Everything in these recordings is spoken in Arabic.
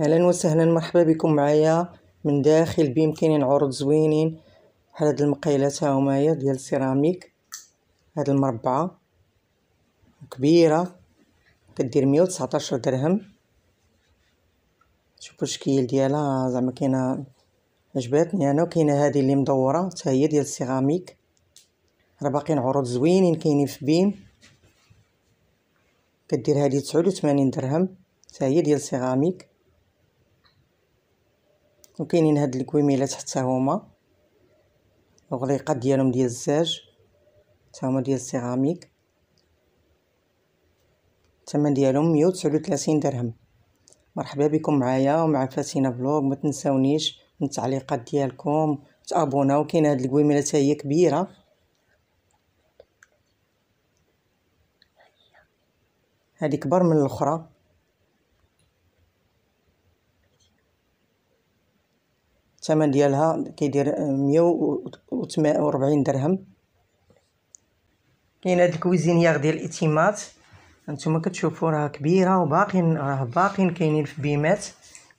اهلا وسهلا، مرحبا بكم معايا من داخل بيم. كاينين عروض زوينين بحال هاد المقيلات ها همايا ديال السيراميك. هاد المربعه كبيره كدير 119 درهم. شوفوا الشكل ديالها، زعما كاينه عجباتني انا. وكاينه هذه اللي مدوره حتى هي ديال السيراميك. راه باقيين عروض زوينين كاينين في بيم. كدير هذه 89 درهم حتى هي ديال السيراميك. وكاينين هاد الكويميلات حتى هما الغليقات ديالهم ديال الزاج حتى هما ديال السيراميك. الثمن ديالهم 139 درهم. مرحبا بكم معايا ومع فاتينة فلوغ. ما تنساونيش من التعليقات ديالكم، تابوناو. كاين هاد الكويميله حتى هي كبيره، هادي كبر من الاخرى. الثمن ديالها كيدير 148 درهم. كاين هاد الكويزينيير ديال الاتيمات، هانتوما كتشوفوا راه كبيره وباقين كاينين في بيمات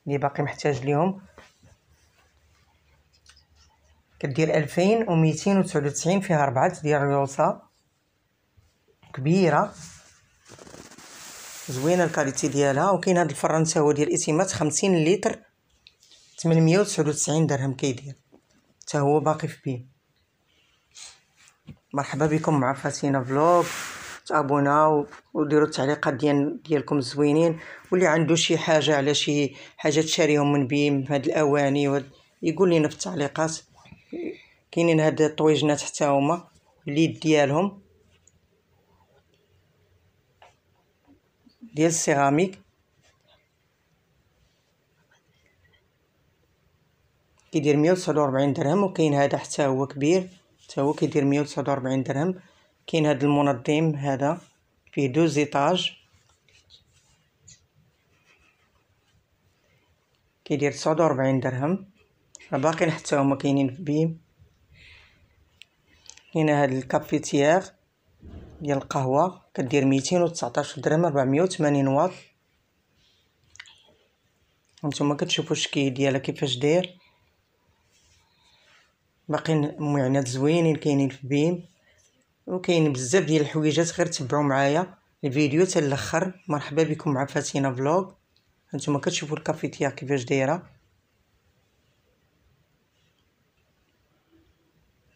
اللي باقي محتاج ليهم. كدير 2299، فيها 4 ديال الريوسا، كبيره زوينه الكاليتي ديالها. وكاين هاد الفران تا هو ديال الاتيمات 50 لتر 899 درهم كيدير، حتى هو باقي في بيم. مرحبا بكم مع فاتينة فلوغ. تابوناو وديروا التعليقات ديالكم الزوينين، واللي عنده شي حاجه على شي حاجه تشاريهم من بيم هاد الاواني يقول لنا في التعليقات. كاينين هاد الطويجنات حتى هما اليد ديالهم ديال السيراميك، كيدير 149 درهم. وكاين هذا حتى هو كبير، حتى هو كيدير 149 درهم. كاين هذا المنظم هذا فيه 2 زيطاج، كيدير 49 درهم. باقيين حتى هما كاينين في بيم. كاين هذا الكافيتيير ديال القهوه كدير 219 درهم، 480 واط. هانتوما كتشوفوا الشكل ديالها كيفاش داير. باقيين معينات زوينين كاينين في بيم، وكاين بزاف ديال الحويجات. غير تبعوا معايا الفيديو حتى الاخر. مرحبا بكم مع فاتينة فلوغ. هانتوما كتشوفوا الكافيتيير كيفاش دايره.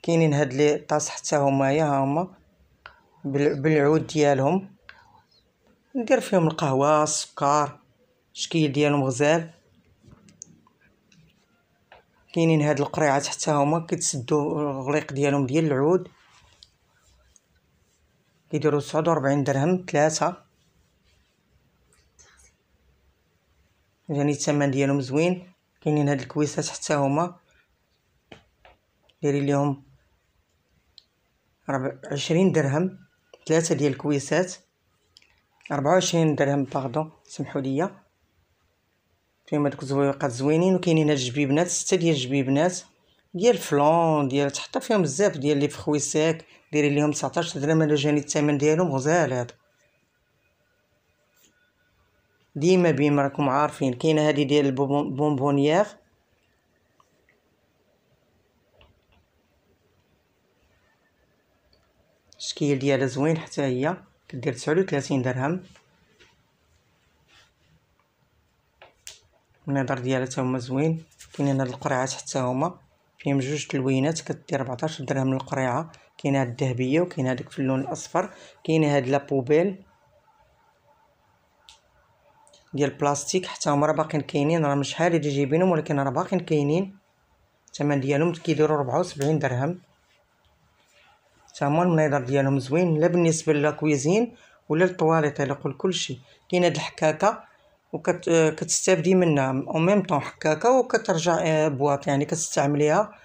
كاينين هاد لي طاس حتى همايا، ها هما بالعود ديالهم، ندير فيهم القهوه السكر، الشكل ديالهم غزال. كاينين هاد القريعات حتى هما كيتسدوا الغليق ديالهم ديال العود، كيديروا 49 درهم 3. يعني الثمن ديالهم زوين. كاينين هاد الكويسات حتى هما دايرين ليهم 20 درهم 3 ديال الكويسات، 24 درهم باردون، سمحوا لي. فيهم هادوك الزويقات زوينين. وكاينين هاد الجبيبنات 6 ديال الجبيبنات ديال الفلون ديال تحط فيهم بزاف ديال لي فخويساك، دايرين ليهم 19 درهم. انا جاني الثمن ديالهم غزال. هذا ديما بيما راكم عارفين. كاينه هذه ديال البونبونيير، الشكل ديالها زوين حتى هي كدير 39 درهم. النظر ديالها حتى هما زوين. كاينين هاد القرعات حتى هما فيهم 2 تلوينات كدير 14 درهم القريعه. كاينه هاد الذهبيه وكاين هذيك في اللون الاصفر. كاينه هاد لابوبيل ديال البلاستيك حتى هما راه باقيين كاينين. راه مش شحال اللي جايبينهم، ولكن راه باقيين كاينين. الثمن ديالهم كيديروا 74 درهم. حتى هما المنظر ديالهم زوين، لا بالنسبه للكويزين ولا للطواليط، على كلشي. كاين هاد الحكاكه كتستافدي منها او ميم طون حكاكه، وكترجع بواط، يعني كتستعمليها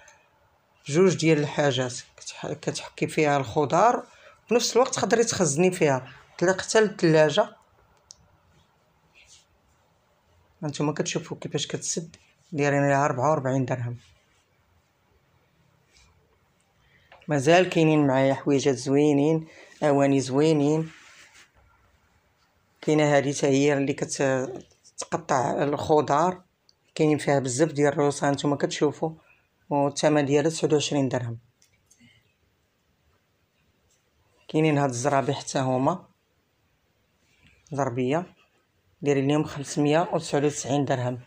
بجوج ديال الحاجات. كتحكي فيها الخضار في نفس الوقت تقدري تخزني فيها حتى للثلاجه. هانتوما كتشوفوا كيفاش كتسد، دايرين ليها 44 درهم. مازال كاينين معايا حويجات زوينين، اواني زوينين. كاينه هذه حتى هي اللي كتقطع الخضار، كاينين فيها بزاف ديال الروسه نتوما كتشوفوا، والثمن ديالها 29 درهم. كاينين هاد الزرابي حتى هما زربيه دايرين ليهم 599 درهم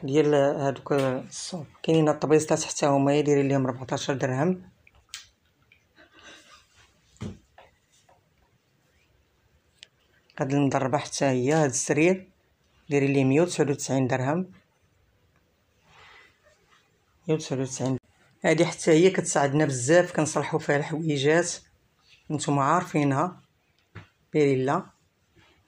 ديال هادوك الصوب. كاينين هاد الطبيصلات حتى هما دايرين ليهم 14 درهم. هاد المضربه حتى هي، هاد السرير دايرين ليه 199 درهم. 199. هادي حتى هي كتساعدنا بزاف، كنصلحوا فيها الحويجات نتوما عارفينها، بيريلا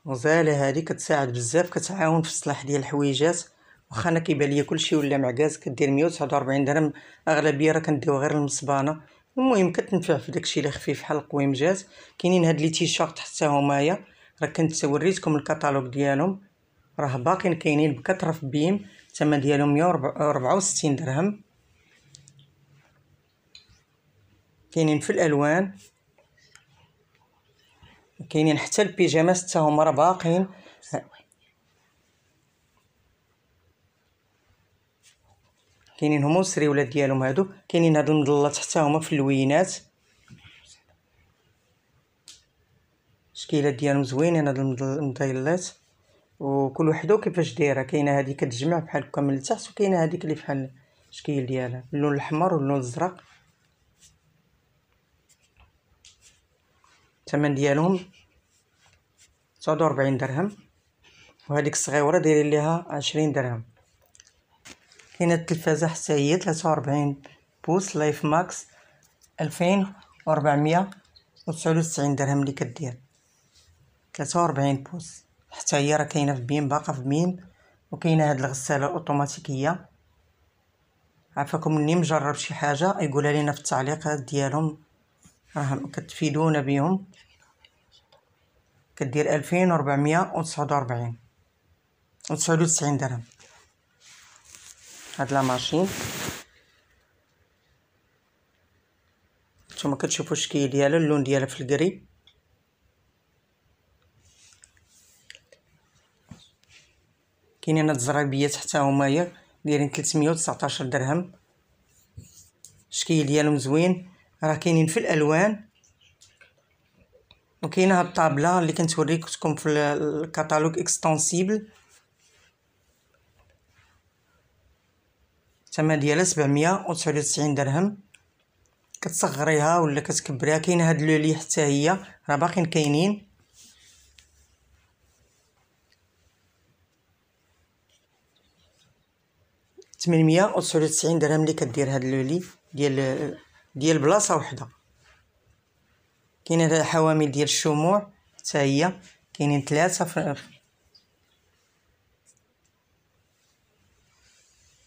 غزاله. هادي كتساعد بزاف، كتعاون في الصلاح ديال الحويجات. واخا انا كيبان ليا كلشي ولا معكاز، كدير 149 درهم. اغلبيه راه كنديو غير المصبانه. المهم كتنفع في داكشي اللي خفيف بحال القويمجات. كاينين هاد لي تيشيرت حتى همايا، راه كنت وريتكم الكتالوج ديالهم، راه باقيين كاينين بكثره في بيم. الثمن ديالهم 164 درهم. كاينين في الالوان، كاينين حتى البيجامات حتى هما راه باقيين. كاينين هما السريولات ديالهم هادو. كاينين هاد المظلات حتى هما في اللوينات، الشكيلات ديالهم زوينين هاد المظلات، وكل وحده كيفاش دايره. كاينه هادي كتجمع بحال هكا من التحت، وكاينه هاديك اللي بحال الشكل ديالها اللون الاحمر واللون الازرق. الثمن ديالهم 49 درهم. وهذيك الصغيره دايرين ليها 20 درهم. كاينه التلفازه حتى هي 43 بوص لايف ماكس 2499 درهم اللي كدير 43 بوص. حتى هي راه كاينه في بيم، باقا في بيم. وكاينه هاد الغساله الاوتوماتيكيه. عافاكم مني مجرب شي حاجه يقولها لينا في التعليقات ديالهم، راه كتفيدونا بهم. كدير 2449 و99 درهم. هاد لا ماشين نتوما كتشوفوا الشكل ديالها، اللون ديالها في الكري. كاينين هاد الزرابيات حتى همايا دايرين 319 درهم. الشكل ديالهم زوين، راه كاينين في الالوان. وكاينه هاد الطابله اللي كنت وريتكم في الكاتالوج اكستنسيبل، الثمن ديالها 799 درهم. كتصغريها ولا كتكبريها. كاينه هاد لولي حتى هي راه باقيين كاينين. تمنمية وتسعود وتسعين درهم اللي كدير هاد لولي ديال بلاصه وحده. كاينه هاد الحوامل ديال الشموع حتى هي، كاينين 3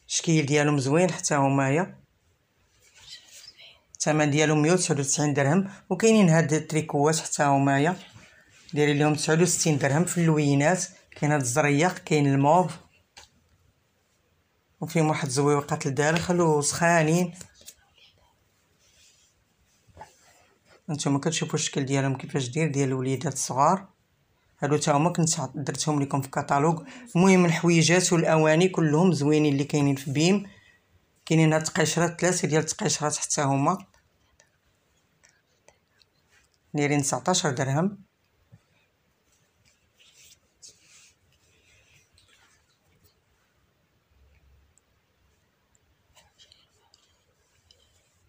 الشكل ديالهم زوين حتى همايا. الثمن ديالهم 199 درهم. وكاينين هاد التريكوات حتى همايا دايرين لهم 69 درهم في اللوينات. كاين هاد الزريق، كاين الموف، وفيهم واحد الزويوقات لداخل وسخانين. نتوما كتشوفوا الشكل ديالهم كيفاش ديال الوليدات الصغار. هادو تا هما كنت درتهم لكم في كتالوج. المهم الحويجات والاواني كلهم زوينين اللي كاينين في بيم. كاينين هاد التقيشرات، 3 ديال التقيشرات حتى هما دايرين 19 درهم.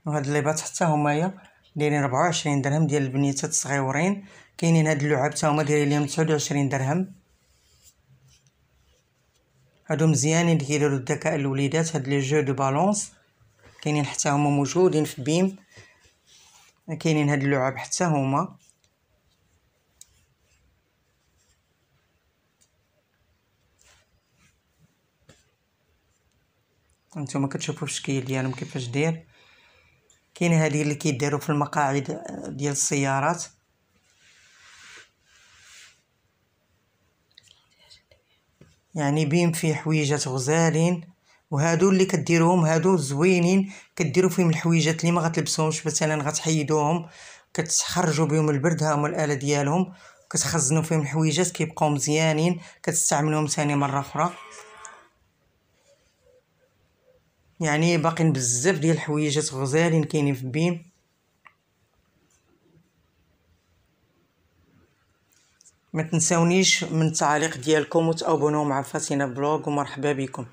وهاد الليبات حتى همايا دايرين 24 درهم ديال البنيتات الصغيورين. كاينين هاد اللعاب حتى هما دايرين ليهم 29 درهم. هادو مزيانين كيديروا الذكاء الوليدات، هاد لي جو دو بالونس كاينين حتى هما موجودين في بيم. كاينين هاد اللعاب حتى هما. نتوما كتشوفوا الشكل ديالهم كيفاش داير. كاينه هذه اللي كيديروا في المقاعد ديال السيارات. يعني بيم فيه حويجات غزالين. وهادو اللي كديروهم هادو زوينين، كديروا فيهم الحويجات اللي ما غتلبسوهمش، مثلا غتحيدوهم كتخرجوا بهم البرد. ها هما الاله ديالهم، كتخزنوا فيهم الحويجات كيبقاو مزيانين، كتستعملوهم ثاني مره اخرى. يعني باقين بزاف ديال الحويجات غزالين كاينين في بيم. ما تنساونيش من التعليق ديالكم وتابوناو مع فاتنة بلوغ، ومرحبا بكم.